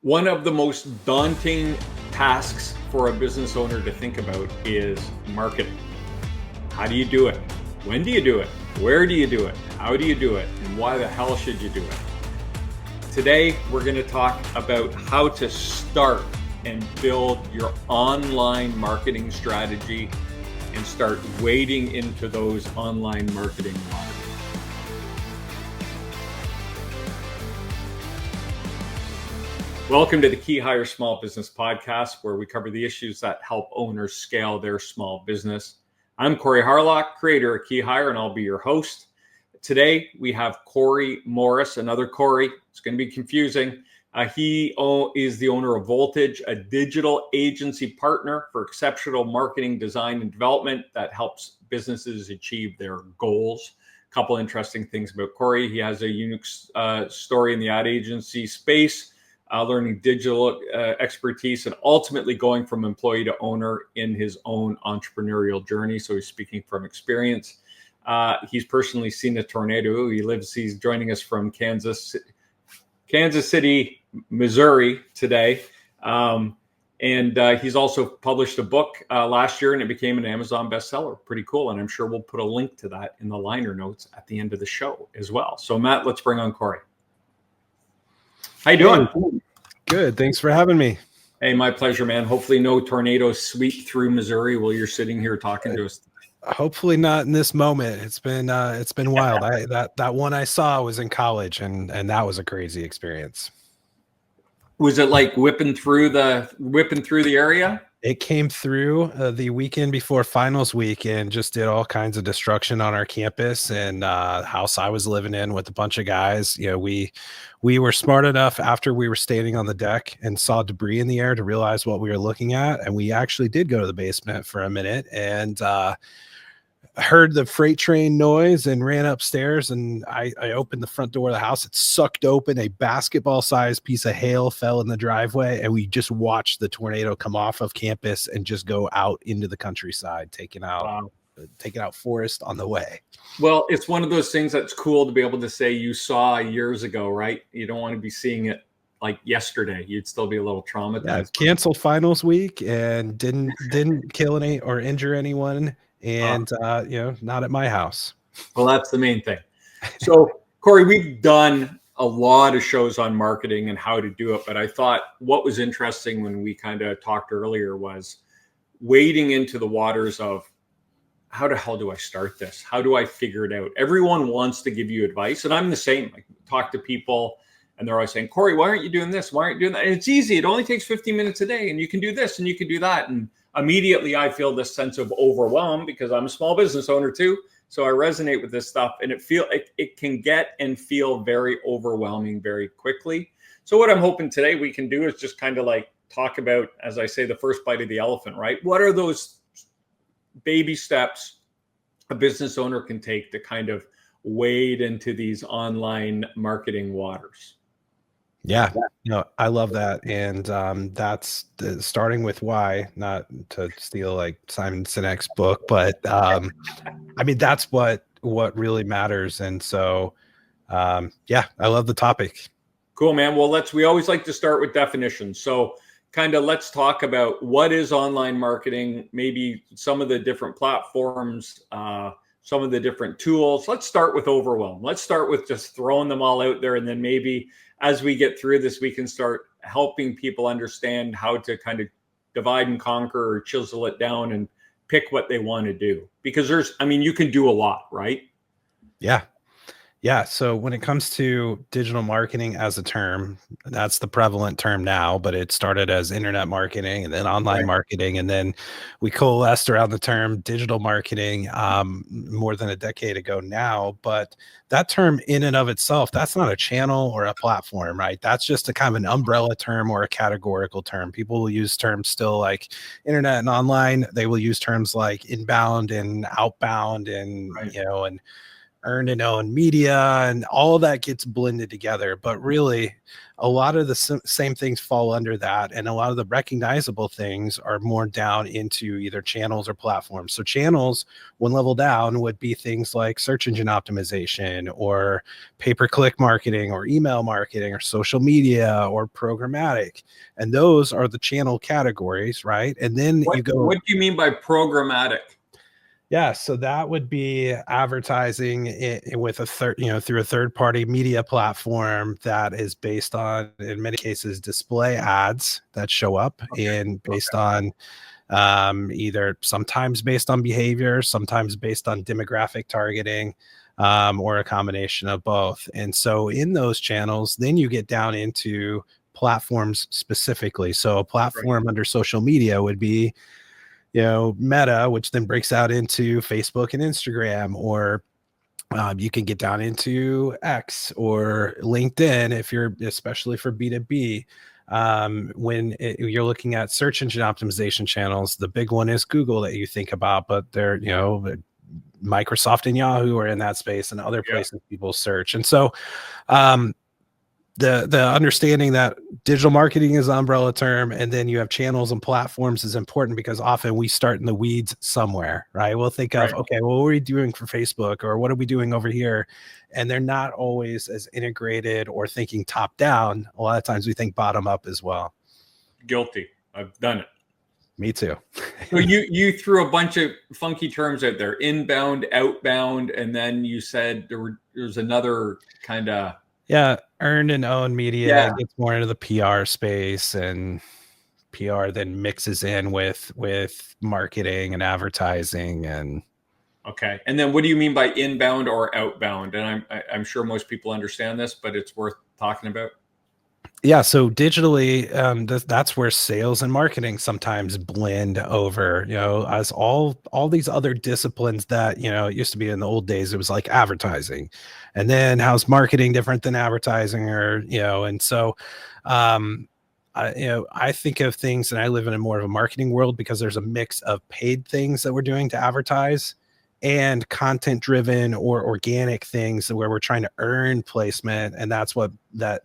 One of the most daunting tasks for a business owner to think about is marketing. How do you do it? When do you do it? Where do you do it? How do you do it? And why the hell should you do it? Today, we're going to talk about how to start and build your online marketing strategy and start wading into those online marketing waters. Welcome to the KeyHire Small Business Podcast, where we cover the issues that help owners scale their small business. I'm Corey Harlock, creator of KeyHire, and I'll be your host. Today, we have Corey Morris, another Corey. It's going to be confusing. He is the owner of Voltage, a digital agency partner for exceptional marketing, design, and development that helps businesses achieve their goals. A couple interesting things about Corey. He has a unique story in the ad agency space. Learning digital expertise and ultimately going from employee to owner in his own entrepreneurial journey. So he's speaking from experience. He's personally seen a tornado. He's joining us from Kansas City, Missouri today. And he's also published a book last year and it became an Amazon bestseller. Pretty cool. And I'm sure we'll put a link to that in the liner notes at the end of the show as well. So Matt, let's bring on Corey. How you doing? Good. Thanks for having me. Hey, my pleasure, man. Hopefully no tornadoes sweep through Missouri while you're sitting here talking to us. Hopefully not in this moment. It's been wild. That one I saw was in college and that was a crazy experience. Was it like whipping through the area? It came through the weekend before finals week and just did all kinds of destruction on our campus and house I was living in with a bunch of guys. You know, we were smart enough after we were standing on the deck and saw debris in the air to realize what we were looking at. And we actually did go to the basement for a minute and heard the freight train noise and ran upstairs, and I opened the front door of the house. It sucked open. A basketball-sized piece of hail fell in the driveway, and we just watched the tornado come off of campus and just go out into the countryside, taking out forest on the way. Well, it's one of those things that's cool to be able to say you saw years ago, right? You don't want to be seeing it like yesterday. You'd still be a little traumatized. Yeah, canceled finals week and didn't kill any or injure anyone. And, not at my house. Well, that's the main thing. So, Corey, we've done a lot of shows on marketing and how to do it. But I thought what was interesting when we kind of talked earlier was wading into the waters of how the hell do I start this? How do I figure it out? Everyone wants to give you advice. And I'm the same. I talk to people and they're always saying, Corey, why aren't you doing this? Why aren't you doing that? And it's easy. It only takes 15 minutes a day and you can do this and you can do that. And immediately I feel this sense of overwhelm because I'm a small business owner too. So I resonate with this stuff and it can get and feel very overwhelming very quickly. So what I'm hoping today we can do is just kind of like talk about, as I say, the first bite of the elephant, right? What are those baby steps a business owner can take to kind of wade into these online marketing waters? Yeah, I love that. And that's starting with why, not to steal like Simon Sinek's book, but that's what really matters. And so, I love the topic. Cool, man. Well, we always like to start with definitions. So kind of let's talk about what is online marketing, maybe some of the different platforms, some of the different tools. Let's start with overwhelm. Let's start with just throwing them all out there. And then maybe as we get through this, we can start helping people understand how to kind of divide and conquer or chisel it down and pick what they want to do. Because you can do a lot, right? Yeah. Yeah. So when it comes to digital marketing as a term, that's the prevalent term now, but it started as internet marketing and then online marketing. And then we coalesced around the term digital marketing more than a decade ago now. But that term in and of itself, that's not a channel or a platform, right? That's just a kind of an umbrella term or a categorical term. People will use terms still like internet and online. They will use terms like inbound and outbound and, earned and owned media, and all of that gets blended together. But really, a lot of the same things fall under that, and a lot of the recognizable things are more down into either channels or platforms. So channels, one level down, would be things like search engine optimization or pay-per-click marketing or email marketing or social media or programmatic. And those are the channel categories, right? And then What do you mean by programmatic? Yeah, so that would be advertising with a through a third party media platform that is based on, in many cases, display ads that show up and based on either sometimes based on behavior, sometimes based on demographic targeting, or a combination of both. And so in those channels, then you get down into platforms specifically. So a platform under social media would be, Meta, which then breaks out into Facebook and Instagram, or you can get down into X or LinkedIn if you're, especially for B2B. When you're looking at search engine optimization channels, the big one is Google that you think about, but they're, Microsoft and Yahoo are in that space, and other places people search. And so, the understanding that digital marketing is an umbrella term, and then you have channels and platforms is important, because often we start in the weeds somewhere, right? We'll think of, okay, well, what are we doing for Facebook, or what are we doing over here? And they're not always as integrated or thinking top down. A lot of times we think bottom up as well. Guilty. I've done it. Me too. So you threw a bunch of funky terms out there: inbound, outbound, and then you said there's another kind of earned and owned media gets more into the PR space, and PR then mixes in with marketing and advertising. And okay, and then what do you mean by inbound or outbound? And I'm sure most people understand this, but it's worth talking about. Yeah, so digitally, that's where sales and marketing sometimes blend over, as all these other disciplines that, it used to be in the old days, it was like advertising. And then how's marketing different than advertising, or, and so I think of things, and I live in a more of a marketing world, because there's a mix of paid things that we're doing to advertise and content driven or organic things where we're trying to earn placement. And that's what that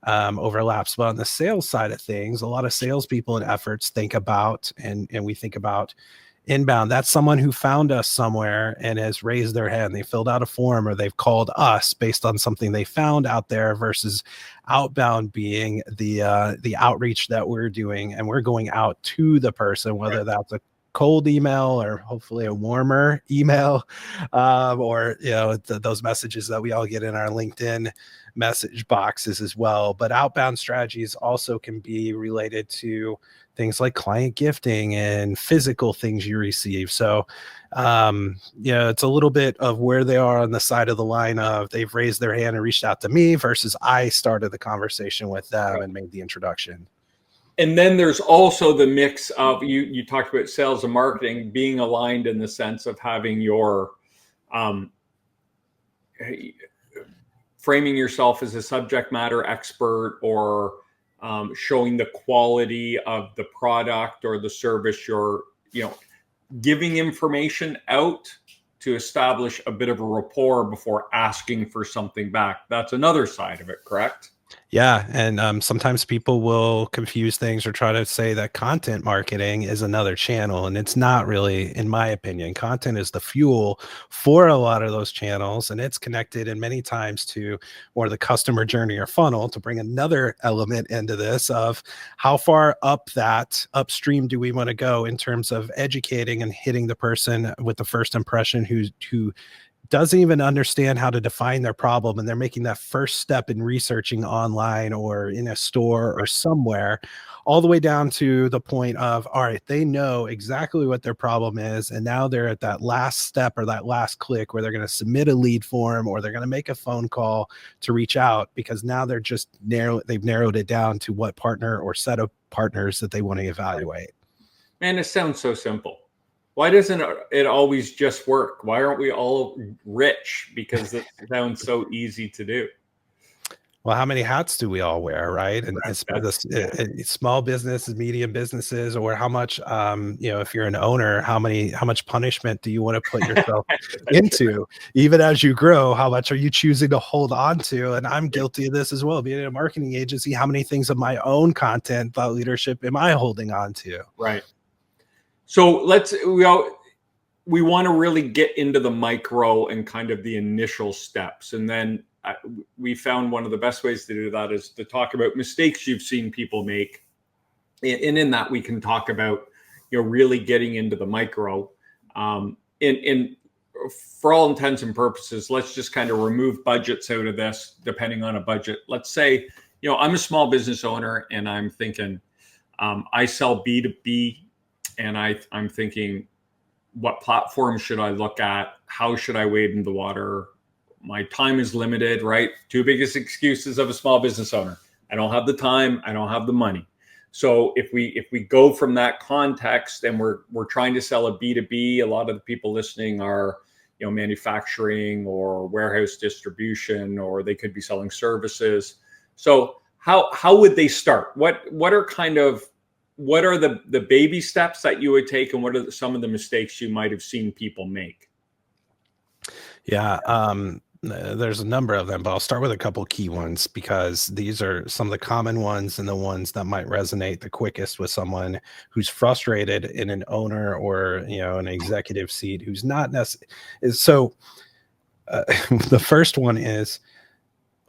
overlaps. But on the sales side of things, a lot of salespeople and efforts think about, and we think about inbound. That's someone who found us somewhere and has raised their hand. They filled out a form, or they've called us based on something they found out there, versus outbound being the outreach that we're doing, and we're going out to the person, whether that's a cold email or hopefully a warmer email, or those messages that we all get in our LinkedIn message boxes as well. But outbound strategies also can be related to things like client gifting and physical things you receive. So it's a little bit of where they are on the side of the line of they've raised their hand and reached out to me, versus I started the conversation with them and made the introduction. And then there's also the mix of, you talked about sales and marketing being aligned in the sense of having your framing yourself as a subject matter expert, or showing the quality of the product or the service you're, giving information out to establish a bit of a rapport before asking for something back. That's another side of it, correct? Yeah. And sometimes people will confuse things or try to say that content marketing is another channel. And it's not really, in my opinion. Content is the fuel for a lot of those channels. And it's connected in many times to more the customer journey or funnel, to bring another element into this of how far up that upstream do we want to go in terms of educating and hitting the person with the first impression who doesn't even understand how to define their problem, and they're making that first step in researching online or in a store or somewhere, all the way down to the point of, all right, they know exactly what their problem is, and now they're at that last step or that last click where they're going to submit a lead form, or they're going to make a phone call to reach out, because now they're just they've narrowed it down to what partner or set of partners that they want to evaluate. Man, it sounds so simple. Why doesn't it always just work? Why aren't we all rich? Because it sounds so easy to do. Well, how many hats do we all wear, right? And it's small businesses, medium businesses, or how much, if you're an owner, how much punishment do you want to put yourself into, even as you grow? How much are you choosing to hold on to? And I'm guilty of this as well. Being in a marketing agency, how many things of my own content, thought leadership, am I holding on to? Right. So we want to really get into the micro and kind of the initial steps, and then we found one of the best ways to do that is to talk about mistakes you've seen people make. And in that, we can talk about, really getting into the micro. And for all intents and purposes, let's just kind of remove budgets out of this, depending on a budget. Let's say, I'm a small business owner and I'm thinking, I sell B2B, and I'm thinking, what platform should I look at? How should I wade in the water? My time is limited, right? Two biggest excuses of a small business owner: I don't have the time, I don't have the money. So if we go from that context and we're trying to sell a B2B, a lot of the people listening are, manufacturing or warehouse distribution, or they could be selling services. So how would they start? What are the baby steps that you would take, and what are some of the mistakes you might have seen people make? Yeah. There's a number of them, but I'll start with a couple key ones, because these are some of the common ones and the ones that might resonate the quickest with someone who's frustrated in an owner or, an executive seat who's not necessarily. So the first one is,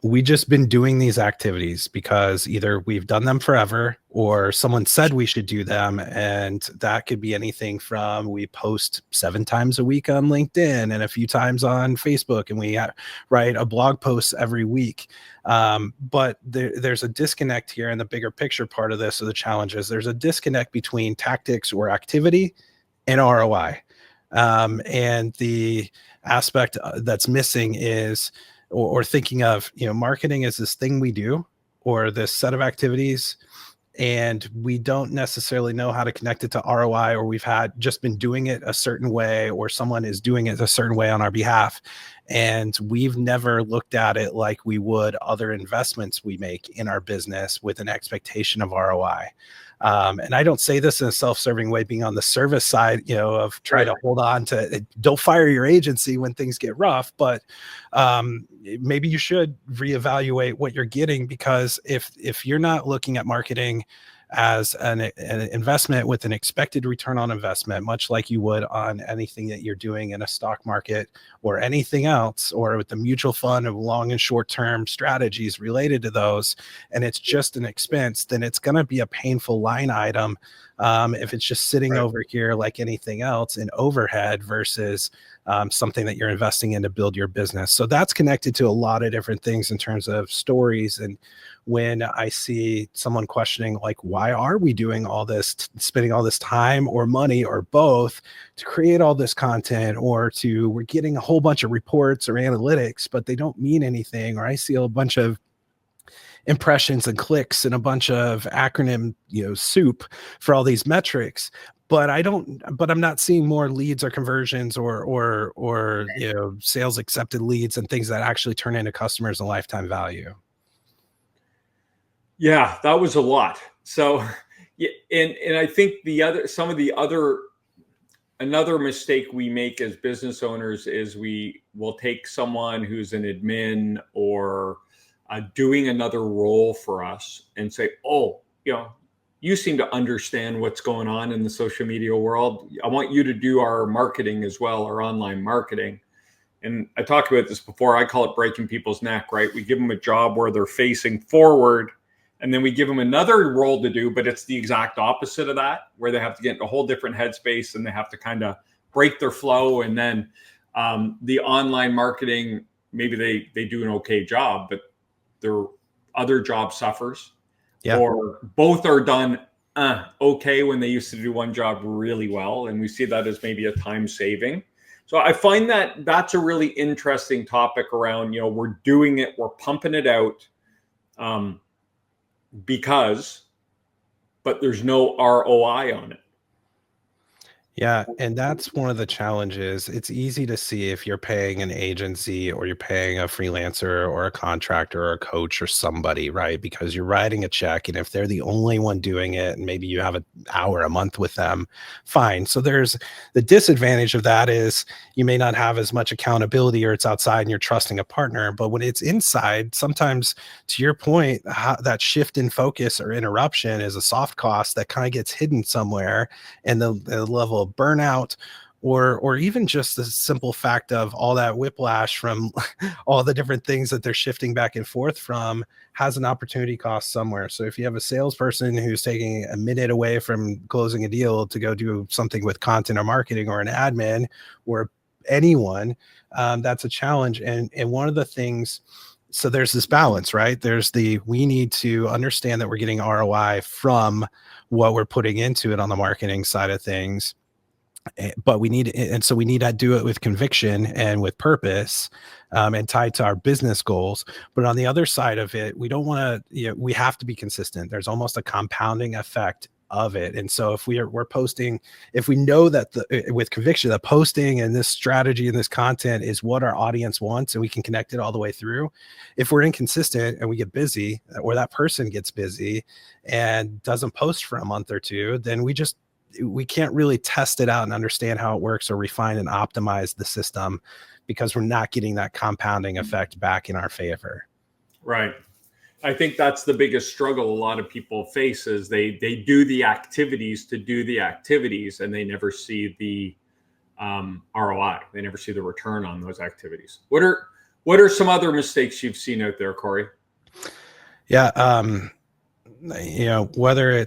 we just been doing these activities because either we've done them forever or someone said we should do them. And that could be anything from, we post 7 times a week on LinkedIn and a few times on Facebook, and we write a blog post every week. But there's a disconnect here in the bigger picture part of this. So the challenge is, there's a disconnect between tactics or activity and ROI. And the aspect that's missing is, or thinking of, marketing as this thing we do, or this set of activities, and we don't necessarily know how to connect it to ROI, or we've just been doing it a certain way, or someone is doing it a certain way on our behalf, and we've never looked at it like we would other investments we make in our business with an expectation of ROI. And I don't say this in a self-serving way, being on the service side, of trying to hold on to, don't fire your agency when things get rough, but maybe you should reevaluate what you're getting, because if you're not looking at marketing as an investment with an expected return on investment, much like you would on anything that you're doing in a stock market or anything else, or with the mutual fund of long and short term strategies related to those, and it's just an expense, then it's going to be a painful line item if it's just sitting over here like anything else in overhead, versus something that you're investing in to build your business. So that's connected to a lot of different things in terms of stories. And when I see someone questioning, like, why are we doing all this, spending all this time or money or both to create all this content, or we're getting a whole bunch of reports or analytics, but they don't mean anything, or I see a bunch of impressions and clicks and a bunch of acronym, soup for all these metrics, but I'm not seeing more leads or conversions or sales accepted leads and things that actually turn into customers and lifetime value. Yeah, that was a lot. So, yeah, and I think another mistake we make as business owners is we will take someone who's an admin or doing another role for us and say, oh, you seem to understand what's going on in the social media world. I want you to do our marketing as well, our online marketing. And I talked about this before. I call it breaking people's neck, right? We give them a job where they're facing forward, and then we give them another role to do, but it's the exact opposite of that, where they have to get into a whole different headspace and they have to kind of break their flow. And then the online marketing, maybe they do an okay job, but their other job suffers. Yeah. Or both are done okay when they used to do one job really well. And we see that as maybe a time saving. So I find that that's a really interesting topic around, we're doing it, we're pumping it out but there's no ROI on it. Yeah, and that's one of the challenges. It's easy to see if you're paying an agency or you're paying a freelancer or a contractor or a coach or somebody, right? Because you're writing a check, and if they're the only one doing it, and maybe you have an hour a month with them, fine. So there's the disadvantage of that is you may not have as much accountability, or it's outside and you're trusting a partner. But when it's inside, sometimes, to your point, that shift in focus or interruption is a soft cost that kind of gets hidden somewhere, and the level of burnout, or even just the simple fact of all that whiplash from all the different things that they're shifting back and forth from, has an opportunity cost somewhere. So if you have a salesperson who's taking a minute away from closing a deal to go do something with content or marketing, or an admin, or anyone, that's a challenge. And one of the things, so there's this balance, right? We need to understand that we're getting ROI from what we're putting into it on the marketing side of things. But so we need to do it with conviction and with purpose, and tied to our business goals. But on the other side of it, we don't want to, we have to be consistent. There's almost a compounding effect of it. And so if we're posting, if we know that with conviction, the posting and this strategy and this content is what our audience wants, and we can connect it all the way through. If we're inconsistent and we get busy, or that person gets busy and doesn't post for a month or two, then we can't really test it out and understand how it works, or refine and optimize the system, because we're not getting that compounding effect back in our favor. Right. I think that's the biggest struggle a lot of people face, is they do the activities to do the activities, and they never see the ROI. They never see the return on those activities. What are some other mistakes you've seen out there, Corey? Yeah. Whether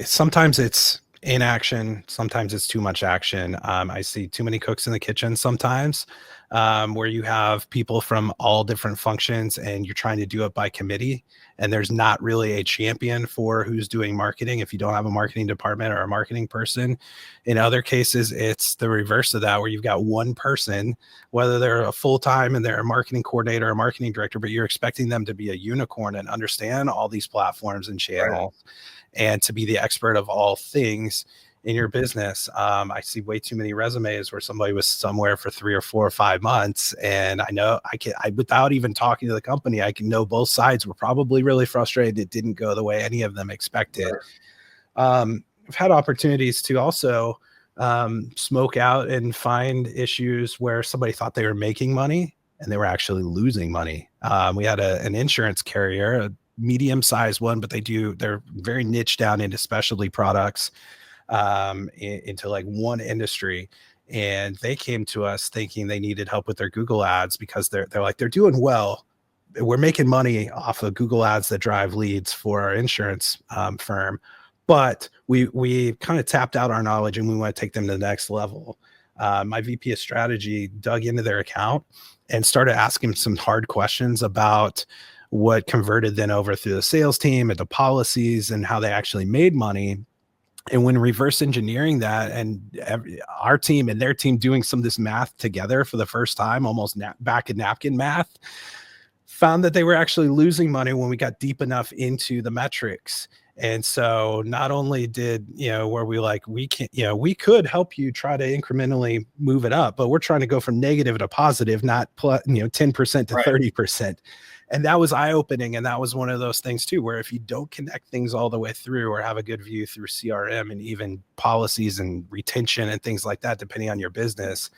sometimes it's inaction, sometimes it's too much action. I see too many cooks in the kitchen sometimes, where you have people from all different functions and you're trying to do it by committee, and there's not really a champion for who's doing marketing if you don't have a marketing department or a marketing person. In other cases, it's the reverse of that, where you've got one person, whether they're a full-time and they're a marketing coordinator or a marketing director, but you're expecting them to be a unicorn and understand all these platforms and channels. Right. And to be the expert of all things in your business. I see way too many resumes where somebody was somewhere for 3 or 4 or 5 months, and I know without even talking to the company, I can know both sides were probably really frustrated. It didn't go the way any of them expected. I've had opportunities to also smoke out and find issues where somebody thought they were making money and they were actually losing money. We had an insurance carrier, a medium-sized one, but they're very niche down into specialty products, into like one industry. And they came to us thinking they needed help with their Google ads, because they're doing well. We're making money off of Google ads that drive leads for our insurance firm. But we kind of tapped out our knowledge, and we want to take them to the next level. My VP of strategy dug into their account and started asking some hard questions about what converted then over through the sales team and the policies and how they actually made money. And when reverse engineering that, and our team and their team doing some of this math together for the first time, almost back in napkin math, found that they were actually losing money when we got deep enough into the metrics. And so not only did, where we could help you try to incrementally move it up, but we're trying to go from negative to positive, not 10% to 30%. And that was eye-opening. And that was one of those things too, where if you don't connect things all the way through, or have a good view through CRM and even policies and retention and things like that, depending on your business,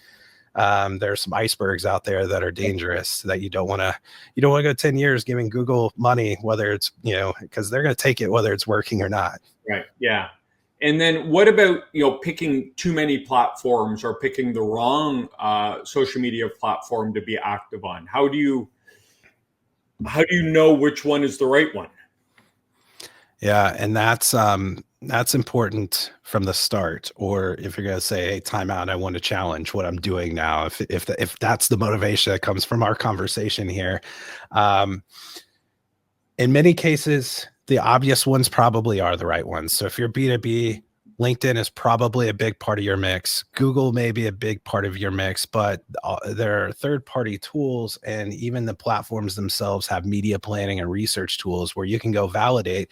there's some icebergs out there that are dangerous, that you don't want to go 10 years giving Google money, whether it's, because they're going to take it whether it's working or not. Right. Yeah. And then what about, picking too many platforms, or picking the wrong social media platform to be active on? How do you know which one is the right one? Yeah. And that's important from the start. Or if you're going to say, hey, time out, I want to challenge what I'm doing now. If that's the motivation that comes from our conversation here, in many cases, the obvious ones probably are the right ones. So if you're B2B, LinkedIn is probably a big part of your mix. Google may be a big part of your mix, but there are third-party tools, and even the platforms themselves have media planning and research tools where you can go validate,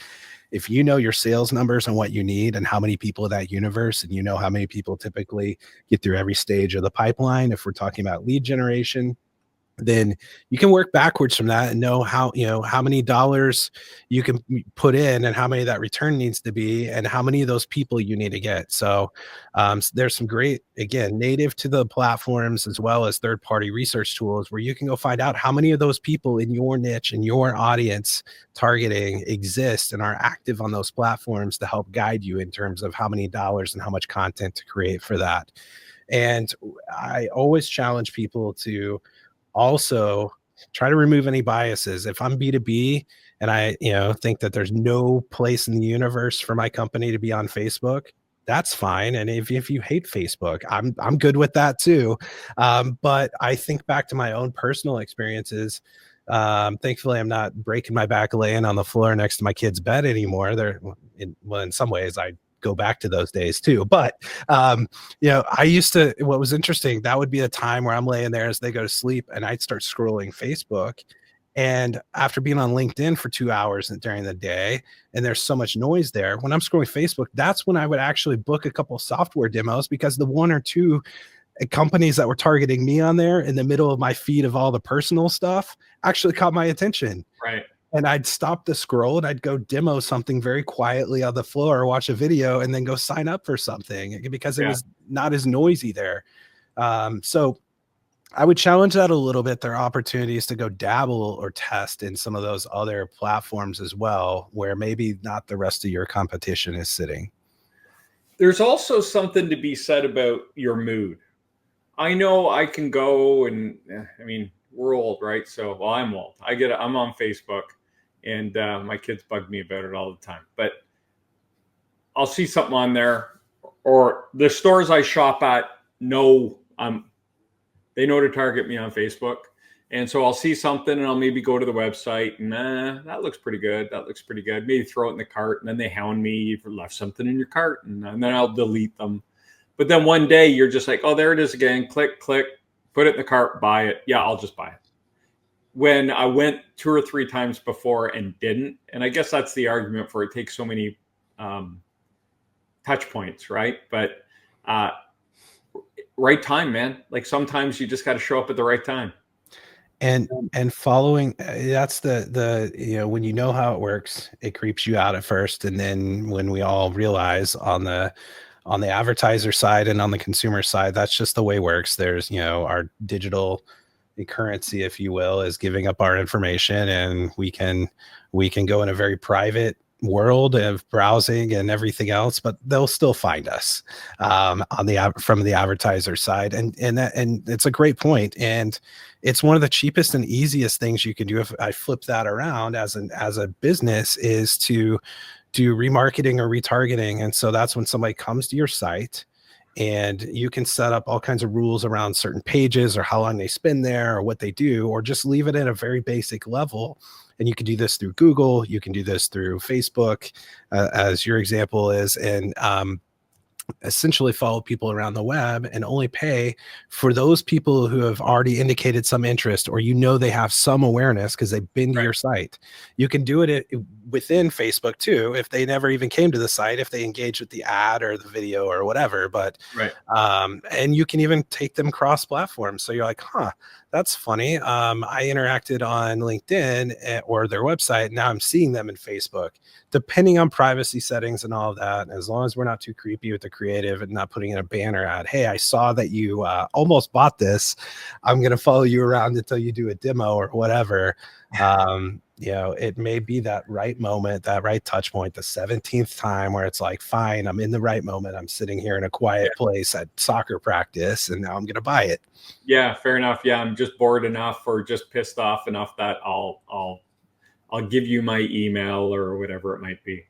if you know your sales numbers and what you need and how many people in that universe, and you know how many people typically get through every stage of the pipeline, if we're talking about lead generation, then you can work backwards from that and know how many dollars you can put in and how many that return needs to be and how many of those people you need to get. So there's some great, again, native to the platforms as well as third-party research tools where you can go find out how many of those people in your niche and your audience targeting exist and are active on those platforms to help guide you in terms of how many dollars and how much content to create for that. And I always challenge people to also try to remove any biases. If I'm B2B and I, think that there's no place in the universe for my company to be on Facebook, that's fine. And if you hate Facebook, I'm good with that too. But I think back to my own personal experiences. Thankfully, I'm not breaking my back laying on the floor next to my kid's bed anymore. In some ways, I go back to those days too. But, I used to, what was interesting, that would be a time where I'm laying there as they go to sleep and I'd start scrolling Facebook. And after being on LinkedIn for 2 hours during the day, and there's so much noise there, when I'm scrolling Facebook, that's when I would actually book a couple of software demos, because the one or two companies that were targeting me on there in the middle of my feed of all the personal stuff actually caught my attention. Right. And I'd stop the scroll and I'd go demo something very quietly on the floor, watch a video, and then go sign up for something because it was not as noisy there. So I would challenge that a little bit. There are opportunities to go dabble or test in some of those other platforms as well, where maybe not the rest of your competition is sitting. There's also something to be said about your mood. I know I can go and, we're old, right? So, I'm old. I'm on Facebook, and my kids bug me about it all the time. But I'll see something on there, or the stores I shop at know they know to target me on Facebook. And so I'll see something and I'll maybe go to the website and that looks pretty good. That looks pretty good. Maybe throw it in the cart, and then they hound me. You've left something in your cart, and then I'll delete them. But then one day you're just like, oh, there it is again. Click, put it in the cart, buy it. Yeah, I'll just buy it. When I went 2 or 3 times before and didn't, and I guess that's the argument for it takes so many touch points, right? But right time, man. Like sometimes you just got to show up at the right time. And following, that's the when you know how it works, it creeps you out at first. And then when we all realize on the advertiser side and on the consumer side, that's just the way it works. There's, our digital currency, if you will, is giving up our information, and we can go in a very private world of browsing and everything else, but they'll still find us from the advertiser side. And it's a great point. And it's one of the cheapest and easiest things you can do, if I flip that around as a business, is to do remarketing or retargeting. And so that's when somebody comes to your site, and you can set up all kinds of rules around certain pages or how long they spend there or what they do, or just leave it at a very basic level. And you can do this through Google. You can do this through Facebook, as your example is, and essentially follow people around the web and only pay for those people who have already indicated some interest, or they have some awareness because they've been to your site. You can do it within Facebook too, if they never even came to the site, if they engage with the ad or the video or whatever. But and you can even take them cross platform. So you're like, that's funny. I interacted on LinkedIn or their website. Now I'm seeing them in Facebook, depending on privacy settings and all of that. As long as we're not too creepy with the creative and not putting in a banner ad. Hey, I saw that you almost bought this. I'm going to follow you around until you do a demo or whatever. It may be that right moment, that right touch point, the 17th time where it's like, fine, I'm in the right moment. I'm sitting here in a quiet place at soccer practice, and now I'm going to buy it. Yeah, fair enough. Yeah, I'm just bored enough or just pissed off enough that I'll give you my email or whatever it might be.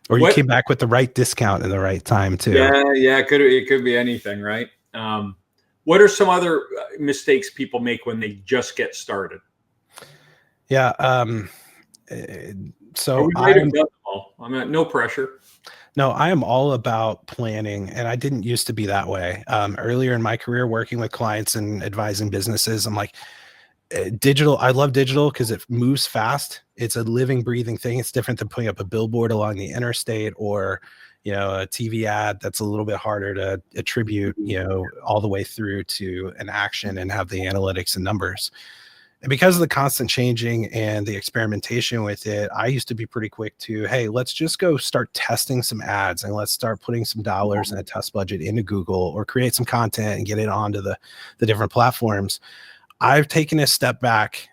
Or you came back with the right discount in the right time too. Yeah, it could be anything, right? What are some other mistakes people make when they just get started? Yeah. So I'm at no pressure. No, I am all about planning, and I didn't used to be that way. Earlier in my career, working with clients and advising businesses, I'm like, Digital, I love digital because it moves fast. It's a living, breathing thing. It's different than putting up a billboard along the interstate or, a TV ad that's a little bit harder to attribute, all the way through to an action and have the analytics and numbers. And because of the constant changing and the experimentation with it, I used to be pretty quick to, hey, let's just go start testing some ads and let's start putting some dollars and a test budget into Google or create some content and get it onto the different platforms. I've taken a step back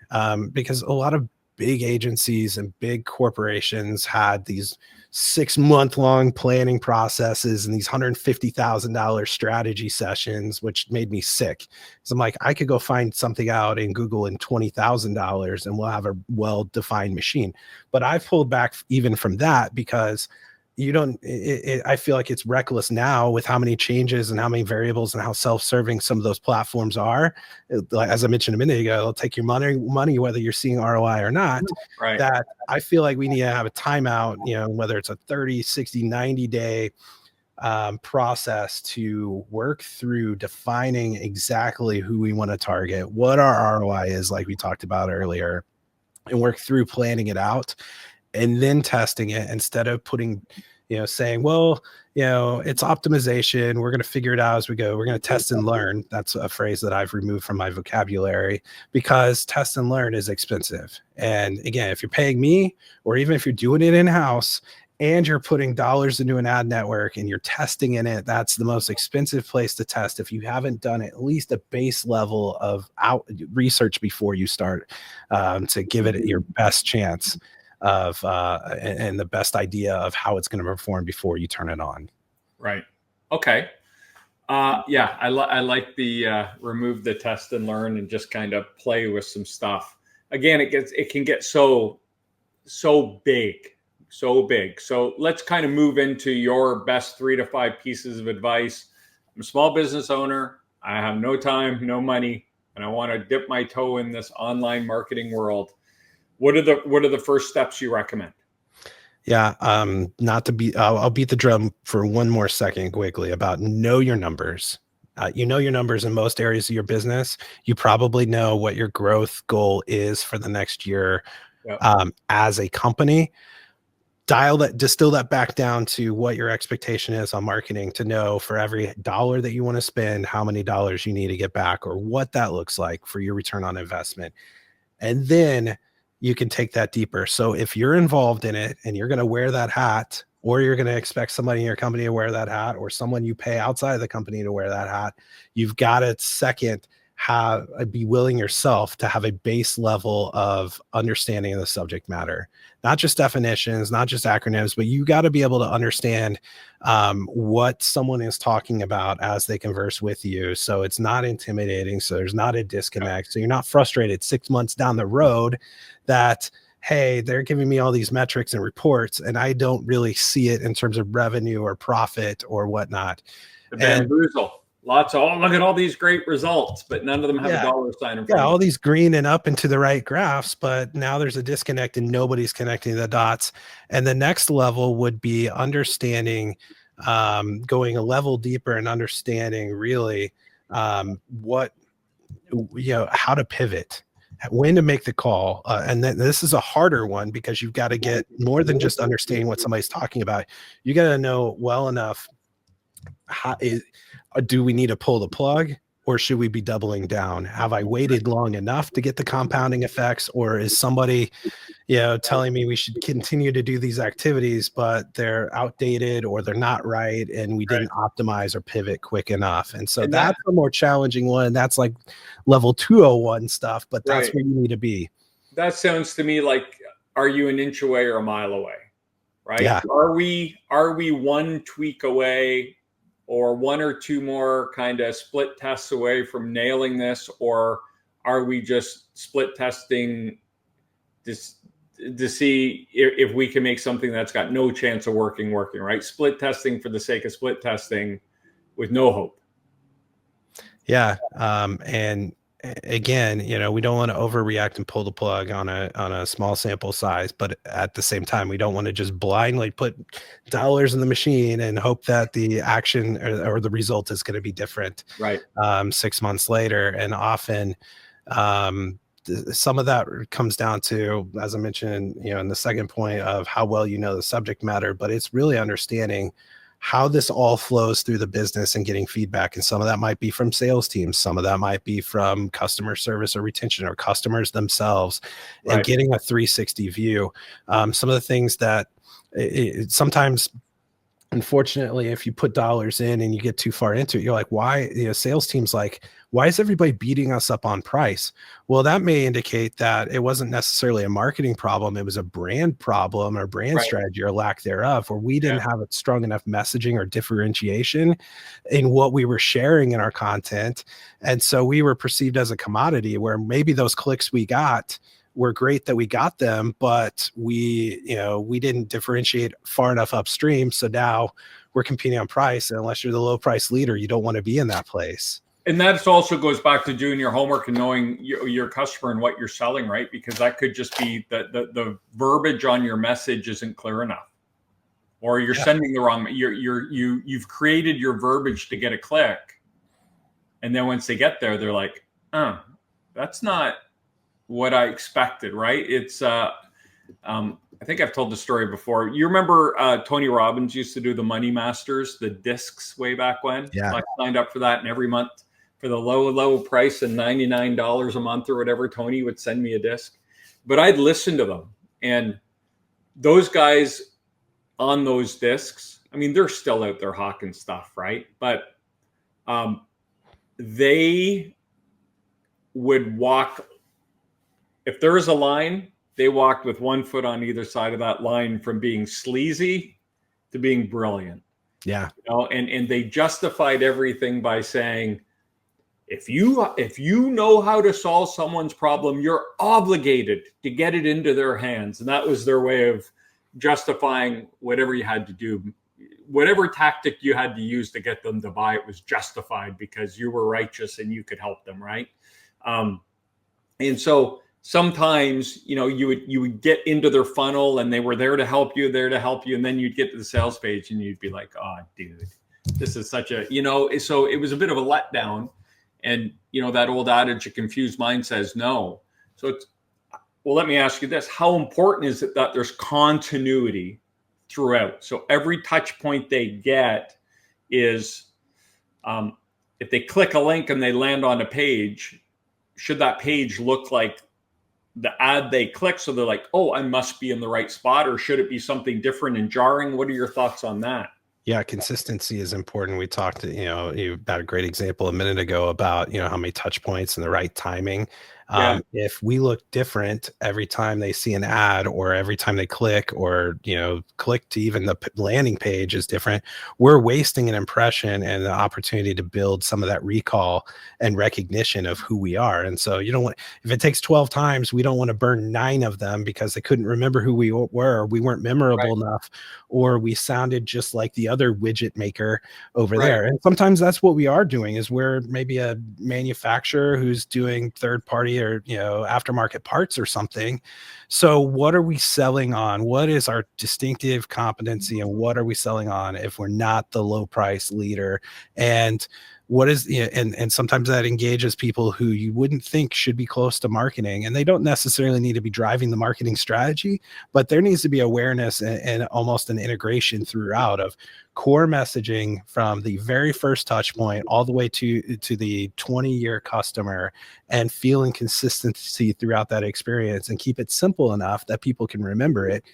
because a lot of big agencies and big corporations had these 6-month-long planning processes and these $150,000 strategy sessions, which made me sick. So I'm like, I could go find something out in Google in $20,000 and we'll have a well-defined machine. But I've pulled back even from that because I feel like it's reckless now with how many changes and how many variables and how self-serving some of those platforms are. As I mentioned a minute ago, it'll take your money, whether you're seeing ROI or not. Right. That I feel like we need to have a timeout, whether it's a 30, 60, 90-day process to work through defining exactly who we want to target, what our ROI is, like we talked about earlier, and work through planning it out. And then testing it instead of putting, saying, well, it's optimization. We're going to figure it out as we go. We're going to test and learn. That's a phrase that I've removed from my vocabulary because test and learn is expensive. And again, if you're paying me, or even if you're doing it in-house and you're putting dollars into an ad network and you're testing in it, that's the most expensive place to test. If you haven't done at least a base level of research before you start to give it your best chance of and the best idea of how it's going to perform before you turn it on. Right. Okay. Yeah, I like the remove the test and learn and just kind of play with some stuff. Again, it can get so big. So let's kind of move into your best 3 to 5 pieces of advice. I'm a small business owner. I have no time, no money, and I want to dip my toe in this online marketing world. What are the first steps you recommend? Yeah. I'll beat the drum for one more second quickly about know your numbers. You know your numbers in most areas of your business. You probably know what your growth goal is for the next year. Yep. As a company. Distill that back down to what your expectation is on marketing to know for every dollar that you want to spend, how many dollars you need to get back or what that looks like for your return on investment. And then you can take that deeper. So if you're involved in it and you're going to wear that hat, or you're going to expect somebody in your company to wear that hat, or someone you pay outside of the company to wear that hat, you've got to be willing yourself to have a base level of understanding of the subject matter, not just definitions, not just acronyms, but you got to be able to understand what someone is talking about as they converse with you. So it's not intimidating. So there's not a disconnect. So you're not frustrated 6 months down the road that, hey, they're giving me all these metrics and reports and I don't really see it in terms of revenue or profit or whatnot. The bamboozle. Look at all these great results, but none of them have a dollar sign in front of all these green and up and to the right graphs, but now there's a disconnect and nobody's connecting the dots. And the next level would be understanding, going a level deeper and understanding really how to pivot, when to make the call. And then this is a harder one because you've got to get more than just understanding what somebody's talking about. You got to know well enough do we need to pull the plug or should we be doubling down? Have I waited long enough to get the compounding effects, or is somebody, telling me we should continue to do these activities, but they're outdated or they're not right and we didn't optimize or pivot quick enough? And so that's a more challenging one. That's like level 201 stuff, but that's where you need to be. That sounds to me like, are you an inch away or a mile away? Right? Yeah. Are we one tweak away or 1 or 2 more kind of split tests away from nailing this? Or are we just split testing to see if we can make something that's got no chance of working, right? Split testing for the sake of split testing with no hope. Yeah. And again, we don't want to overreact and pull the plug on a small sample size, but at the same time, we don't want to just blindly put dollars in the machine and hope that the action or the result is going to be different. Right. 6 months later. And often, some of that comes down to, as I mentioned, in the second point of how well you know the subject matter, but it's really understanding how this all flows through the business and getting feedback. And some of that might be from sales teams. Some of that might be from customer service or retention or customers themselves, and getting a 360 view. Some of the things that sometimes, unfortunately, if you put dollars in and you get too far into it, you're like, why, sales teams like, why is everybody beating us up on price? Well, that may indicate that it wasn't necessarily a marketing problem. It was a brand problem or brand strategy or lack thereof, where we didn't have a strong enough messaging or differentiation in what we were sharing in our content. And so we were perceived as a commodity, where maybe those clicks we got were great that we got them, but we didn't differentiate far enough upstream. So now we're competing on price. And unless you're the low price leader, you don't want to be in that place. And that also goes back to doing your homework and knowing your customer and what you're selling, right? Because that could just be the verbiage on your message isn't clear enough, or you're sending the wrong. You've created your verbiage to get a click, and then once they get there, they're like, "Oh, that's not what I expected," right? It's I think I've told the story before. You remember Tony Robbins used to do the Money Masters, the discs way back when? Yeah. I signed up for that, and every month for the low price of $99 a month or whatever, Tony would send me a disc. But I'd listen to them. And those guys on those discs, I mean, they're still out there hawking stuff, right? But they would walk, if there is a line, they walked with one foot on either side of that line, from being sleazy to being brilliant. Yeah. And they justified everything by saying, if you know how to solve someone's problem, you're obligated to get it into their hands. And that was their way of justifying whatever you had to do. Whatever tactic you had to use to get them to buy it was justified because you were righteous and you could help them, right? And so sometimes, you would get into their funnel and they were there to help you. And then you'd get to the sales page and you'd be like, oh, dude, this is such a, so it was a bit of a letdown. And, that old adage, a confused mind says no. So let me ask you this. How important is it that there's continuity throughout? So every touch point they get is, if they click a link and they land on a page, should that page look like the ad they click, so they're like, oh, I must be in the right spot? Or should it be something different and jarring? What are your thoughts on that? Yeah, consistency is important. We talked, you had a great example a minute ago about, how many touch points and the right timing. If we look different every time they see an ad, or every time they click, or, click to even the landing page is different, we're wasting an impression and the opportunity to build some of that recall and recognition of who we are. And so you don't want, if it takes 12 times, we don't want to burn 9 of them because they couldn't remember who we were. We weren't memorable enough, or we sounded just like the other widget maker over there. And sometimes that's what we are doing, is we're maybe a manufacturer who's doing third party or aftermarket parts or something. So what are we selling on? What is our distinctive competency, and what are we selling on if we're not the low price leader? And what is, and sometimes that engages people who you wouldn't think should be close to marketing, and they don't necessarily need to be driving the marketing strategy, but there needs to be awareness and almost an integration throughout of core messaging from the very first touch point all the way to the 20-year customer, and feeling consistency throughout that experience, and keep it simple enough that people can remember it.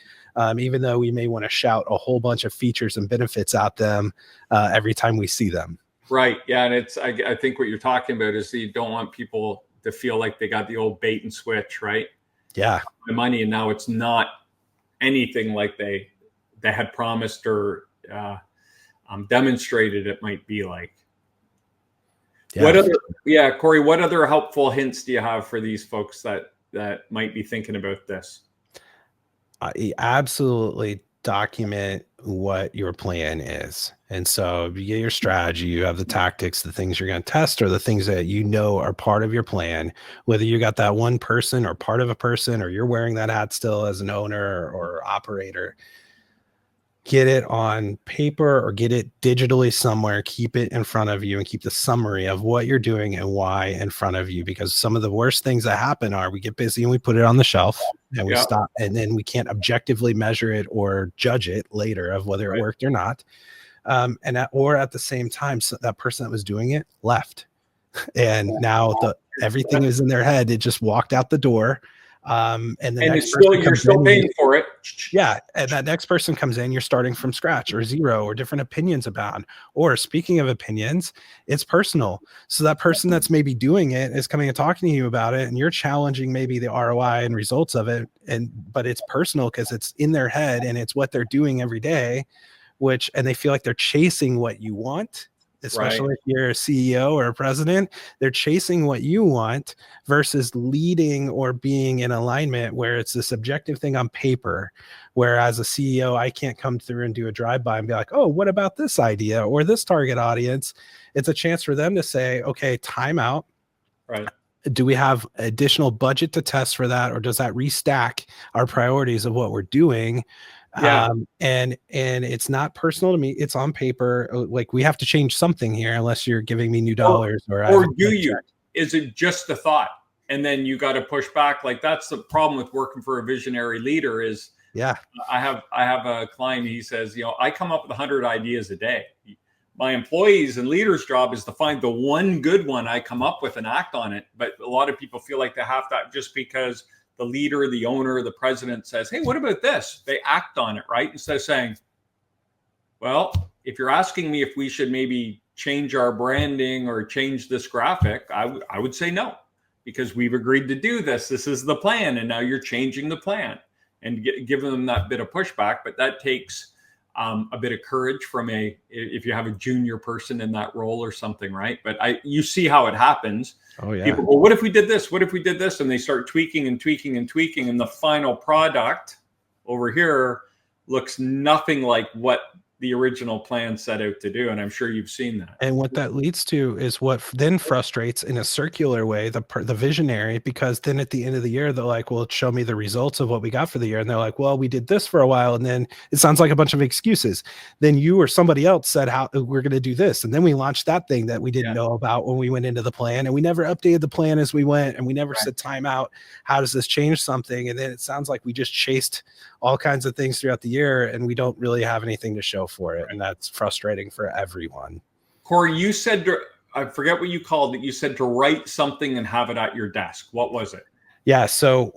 Even though we may want to shout a whole bunch of features and benefits at them every time we see them. Right. Yeah. And I think what you're talking about is that you don't want people to feel like they got the old bait and switch, right? Yeah. The money, and now it's not anything like they had promised or demonstrated it might be like. Yeah. Corey, what other helpful hints do you have for these folks that might be thinking about this? Absolutely document what your plan is. And so you get your strategy, you have the tactics, the things you're going to test, or the things that are part of your plan, whether you got that one person or part of a person, or you're wearing that hat still as an owner or operator. get it on paper or get it digitally somewhere, keep it in front of you and keep the summary of what you're doing and why in front of you. Because some of the worst things that happen are we get busy and we put it on the shelf and we stop, and then we can't objectively measure it or judge it later of whether it worked or not. Or at the same time, so that person that was doing it left. And now everything is in their head. It just walked out the door. And you're still paying for it. Yeah. And that next person comes in, you're starting from scratch or zero or different opinions about, or speaking of opinions, it's personal. So that person that's maybe doing it is coming and talking to you about it, and you're challenging maybe the ROI and results of it. But it's personal because it's in their head and it's what they're doing every day, and they feel like they're chasing what you want. Especially if you're a CEO or a president, they're chasing what you want versus leading or being in alignment where it's this objective thing on paper. Whereas a CEO, I can't come through and do a drive-by and be like, oh, what about this idea or this target audience? It's a chance for them to say, okay, time out. Right. Do we have additional budget to test for that? Or does that restack our priorities of what we're doing? Yeah. And it's not personal to me. It's on paper. Like, we have to change something here unless you're giving me new dollars or do you? Is it just a thought? And then you got to push back. Like, that's the problem with working for a visionary leader is, I have a client, he says, I come up with 100 ideas a day. My employees and leaders' job is to find the one good one I come up with and act on it. But a lot of people feel like they have to, just because the leader, the owner, the president says, hey, what about this? They act on it, right? Instead of saying, well, if you're asking me if we should maybe change our branding or change this graphic, I would say no, because we've agreed to do this. This is the plan. And now you're changing the plan and giving them that bit of pushback. But that takes a bit of courage from if you have a junior person in that role or something, right? But you see how it happens. Oh yeah. People go, what if we did this? What if we did this? And they start tweaking and tweaking and tweaking. And the final product over here looks nothing like what the original plan set out to do. And I'm sure you've seen that. And what that leads to is what then frustrates in a circular way the visionary, because then at the end of the year, they're like, well, show me the results of what we got for the year. And they're like, well, we did this for a while. And then it sounds like a bunch of excuses. Then you or somebody else said how we're going to do this. And then we launched that thing that we didn't know about when we went into the plan. And we never updated the plan as we went. And we never said time out. How does this change something? And then it sounds like we just chased all kinds of things throughout the year and we don't really have anything to show for it. And that's frustrating for everyone. Corey, you said, I forget what you called it. You said to write something and have it at your desk. What was it? Yeah. So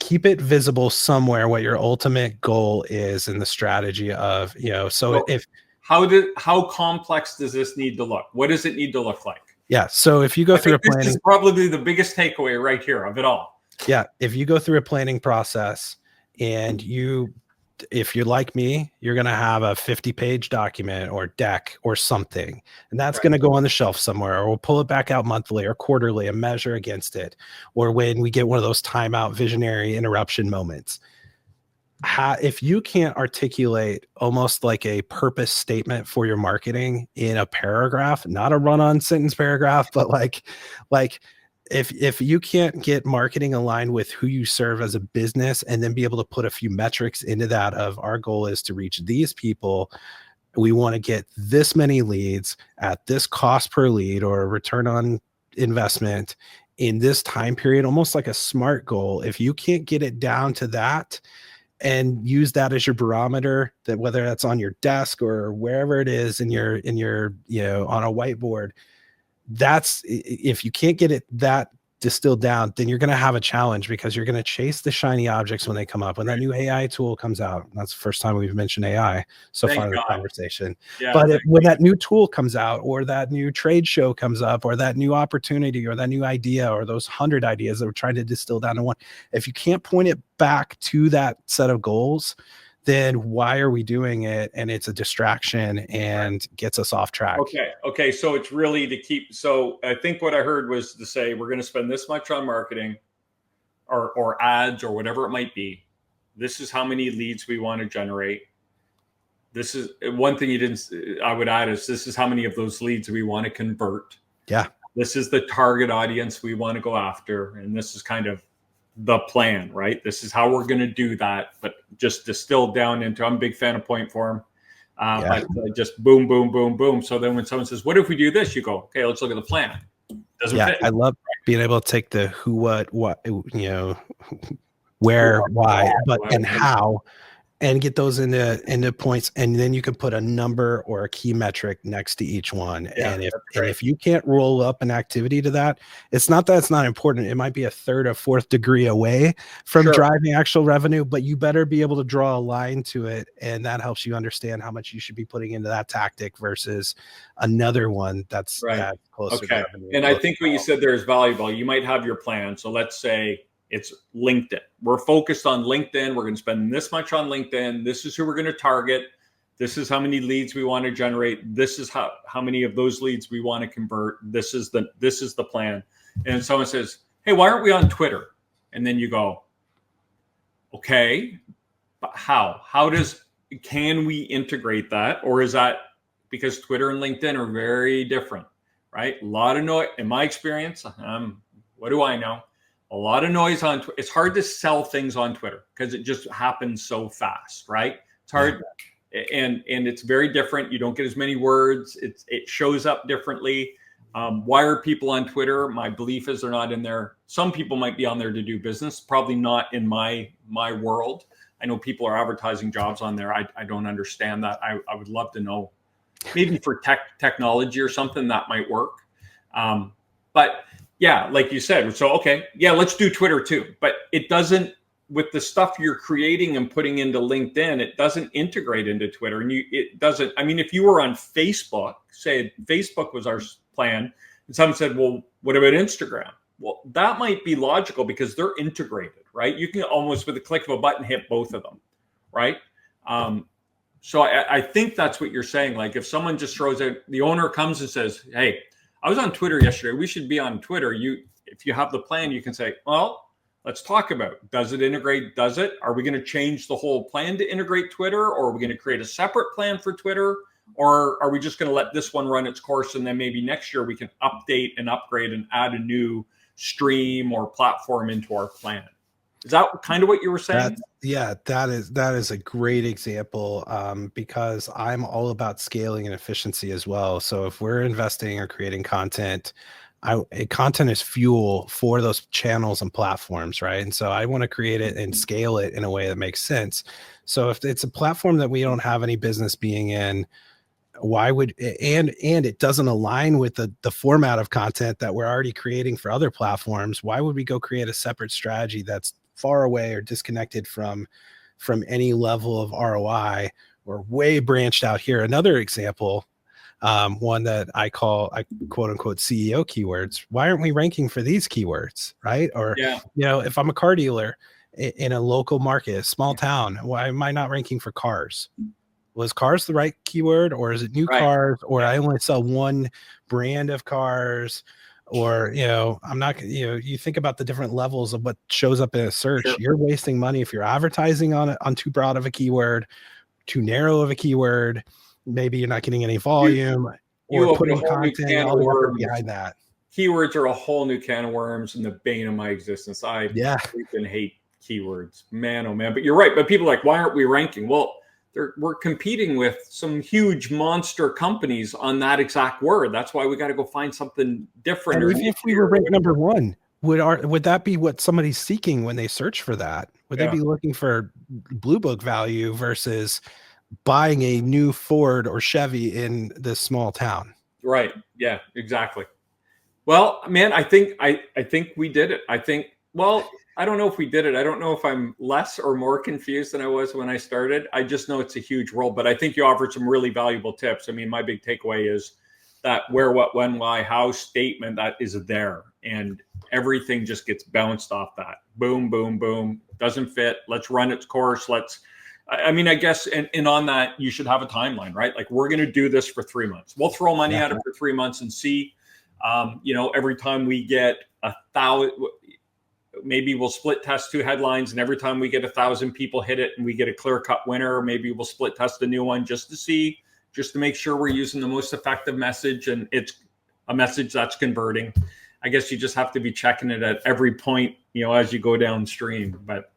keep it visible somewhere, what your ultimate goal is in the strategy of, how complex does this need to look? What does it need to look like? Yeah. So if you go through a planning, this is probably the biggest takeaway right here of it all. Yeah. If you go through a planning process and if you're like me, you're going to have a 50-page document or deck or something, and that's going to go on the shelf somewhere, or we'll pull it back out monthly or quarterly and measure against it. Or when we get one of those timeout visionary interruption moments, if you can't articulate almost like a purpose statement for your marketing in a paragraph, not a run-on sentence paragraph, but like if you can't get marketing aligned with who you serve as a business and then be able to put a few metrics into that of our goal is to reach these people, we want to get this many leads at this cost per lead or return on investment in this time period, almost like a SMART goal. If you can't get it down to that and use that as your barometer, that whether that's on your desk or wherever it is in your on a whiteboard, that's, if you can't get it that distilled down, then you're going to have a challenge because you're going to chase the shiny objects when they come up. When that new AI tool comes out, that's the first time we've mentioned AI so far in the conversation. Yeah, but when that new tool comes out, or that new trade show comes up, or that new opportunity, or that new idea, or those 100 ideas that we're trying to distill down to one, if you can't point it back to that set of goals, then why are we doing it? And it's a distraction and gets us off track. Okay. So it's really to keep. So I think what I heard was to say, we're going to spend this much on marketing or ads or whatever it might be. This is how many leads we want to generate. This is one thing I would add is this is how many of those leads we want to convert. Yeah. This is the target audience we want to go after. And this is kind of the plan, right? This is how we're going to do that, but just distilled down into, I'm a big fan of point form, but just boom, boom, boom, boom. So then when someone says, what if we do this? You go, okay, let's look at the plan. Doesn't fit. I love being able to take the who, what, where, why, but and how, and get those into points, and then you can put a number or a key metric next to each one. And if you can't roll up an activity to that, it's not that it's not important. It might be a third or fourth degree away from driving actual revenue, but you better be able to draw a line to it, and that helps you understand how much you should be putting into that tactic versus another one that's closer to revenue. And I think what you said there is valuable. You might have your plan. So let's say it's LinkedIn. We're focused on LinkedIn. We're going to spend this much on LinkedIn. This is who we're going to target. This is how many leads we want to generate. This is how many of those leads we want to convert. This is the plan. And someone says, hey, why aren't we on Twitter? And then you go, okay, but how? Can we integrate that? Or is that because Twitter and LinkedIn are very different, right? A lot of noise. In my experience, what do I know? A lot of noise on Twitter. It's hard to sell things on Twitter because it just happens so fast, right? It's hard, and it's very different. You don't get as many words. It shows up differently. Why are people on Twitter? My belief is they're not in there. Some people might be on there to do business. Probably not in my world. I know people are advertising jobs on there. I don't understand that. I would love to know. Maybe for technology or something that might work. But yeah, like you said, so, okay, yeah, let's do Twitter too. But it doesn't, with the stuff you're creating and putting into LinkedIn, it doesn't integrate into Twitter. And it doesn't, I mean, if you were on Facebook, say Facebook was our plan, and someone said, well, what about Instagram? Well, that might be logical because they're integrated, right? You can almost, with a click of a button, hit both of them, right? So I think that's what you're saying. Like if someone just throws out, the owner comes and says, hey, I was on Twitter yesterday. We should be on Twitter. If you have the plan, you can say, well, let's talk about it. Does it integrate? Does it? Are we going to change the whole plan to integrate Twitter? Or are we going to create a separate plan for Twitter? Or are we just going to let this one run its course? And then maybe next year we can update and upgrade and add a new stream or platform into our plan. Is that kind of what you were saying? That is a great example because I'm all about scaling and efficiency as well. So if we're investing or creating content, content is fuel for those channels and platforms, right? And so I want to create it and scale it in a way that makes sense. So if it's a platform that we don't have any business being in, why would, and it doesn't align with the format of content that we're already creating for other platforms, why would we go create a separate strategy that's far away or disconnected from any level of ROI or way branched out here? Another example, one that I quote unquote CEO keywords. Why aren't we ranking for these keywords, right? Or, if I'm a car dealer in a local market, a small town, why am I not ranking for cars? Was cars the right keyword, or is it new cars, or I only sell one brand of cars? Or, I'm not, you think about the different levels of what shows up in a search. Sure. You're wasting money if you're advertising on too broad of a keyword, too narrow of a keyword. Maybe you're not getting any volume, or putting content all the way behind that. Keywords are a whole new can of worms and the bane of my existence. I freaking hate keywords, man, oh man. But you're right. But people are like, why aren't we ranking? Well, we're competing with some huge monster companies on that exact word. That's why we got to go find something different. And even if we were ranked number one, would that be what somebody's seeking when they search for that? Would they be looking for blue book value versus buying a new Ford or Chevy in this small town? Right. Yeah, exactly. Well, man, I think we did it. I don't know if we did it. I don't know if I'm less or more confused than I was when I started. I just know it's a huge role, but I think you offered some really valuable tips. I mean, my big takeaway is that where, what, when, why, how statement that is there, and everything just gets bounced off that. Boom, boom, boom. Doesn't fit. Let's run its course. I guess, and on that, you should have a timeline, right? Like, we're going to do this for 3 months. We'll throw money at it for 3 months and see, every time we get 1,000, maybe we'll split test 2 headlines, and every time we get 1,000 people hit it and we get a clear-cut winner, maybe we'll split test a new one just to make sure we're using the most effective message and it's a message that's converting. I guess you just have to be checking it at every point, as you go downstream. But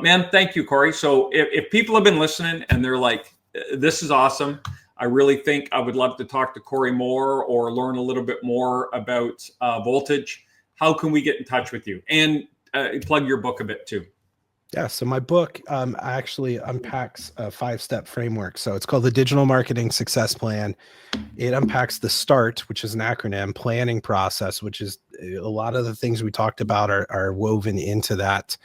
man, thank you, Corey. So if people have been listening and they're like, this is awesome, I really think I would love to talk to Corey more or learn a little bit more about Voltage, how can we get in touch with you? And plug your book a bit too. Yeah, so my book actually unpacks a 5-step framework. So it's called the Digital Marketing Success Plan. It unpacks the START, which is an acronym, planning process, which is a lot of the things we talked about are woven into that.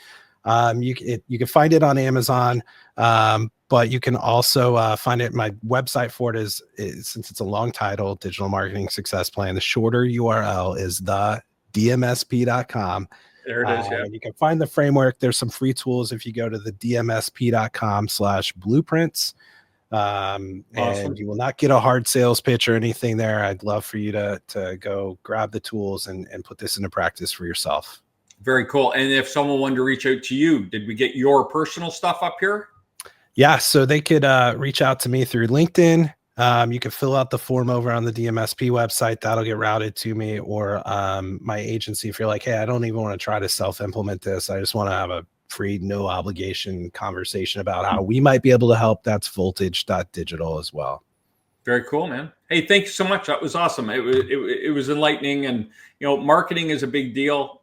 You can find it on Amazon, but you can also find it. My website for it is since it's a long title, Digital Marketing Success Plan. The shorter URL is the dmsp.com. There it is. Yeah. You can find the framework. There's some free tools if you go to the dmsp.com/blueprints. Awesome. And you will not get a hard sales pitch or anything there. I'd love for you to go grab the tools and put this into practice for yourself. Very cool. And if someone wanted to reach out to you, did we get your personal stuff up here? Yeah. So they could reach out to me through LinkedIn. You can fill out the form over on the DMSP website. That'll get routed to me, or my agency. If you're like, hey, I don't even want to try to self-implement this, I just want to have a free, no obligation conversation about how we might be able to help, that's voltage.digital as well. Very cool, man. Hey, thank you so much. That was awesome. It was enlightening, and marketing is a big deal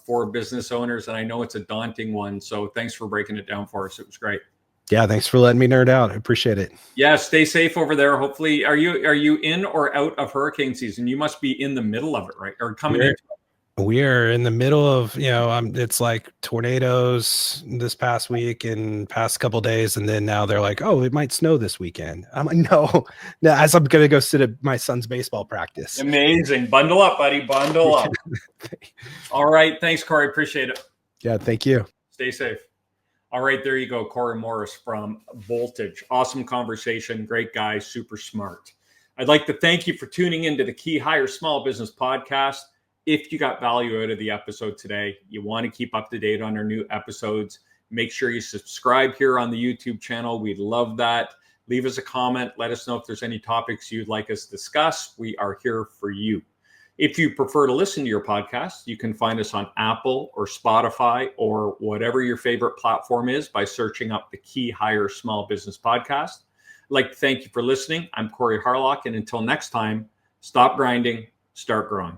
for business owners, and I know it's a daunting one. So thanks for breaking it down for us. It was great. Yeah, thanks for letting me nerd out. I appreciate it. Yeah, stay safe over there. Hopefully, are you in or out of hurricane season? You must be in the middle of it, right? Or coming into it. We are in the middle of, it's like tornadoes this past week and past couple days, and then now they're like, oh, it might snow this weekend. I'm like, no, as I'm gonna go sit at my son's baseball practice. Amazing. Bundle up, buddy. Bundle up. All right. Thanks, Corey. Appreciate it. Yeah, thank you. Stay safe. All right, there you go. Corey Morris from Voltage. Awesome conversation. Great guy, super smart. I'd like to thank you for tuning into the KeyHire Small Business Podcast. If you got value out of the episode today, you want to keep up to date on our new episodes, make sure you subscribe here on the YouTube channel. We'd love that. Leave us a comment. Let us know if there's any topics you'd like us to discuss. We are here for you. If you prefer to listen to your podcast, you can find us on Apple or Spotify or whatever your favorite platform is by searching up the KeyHire Small Business Podcast. I'd like to thank you for listening. I'm Corey Harlock, and until next time, stop grinding, start growing.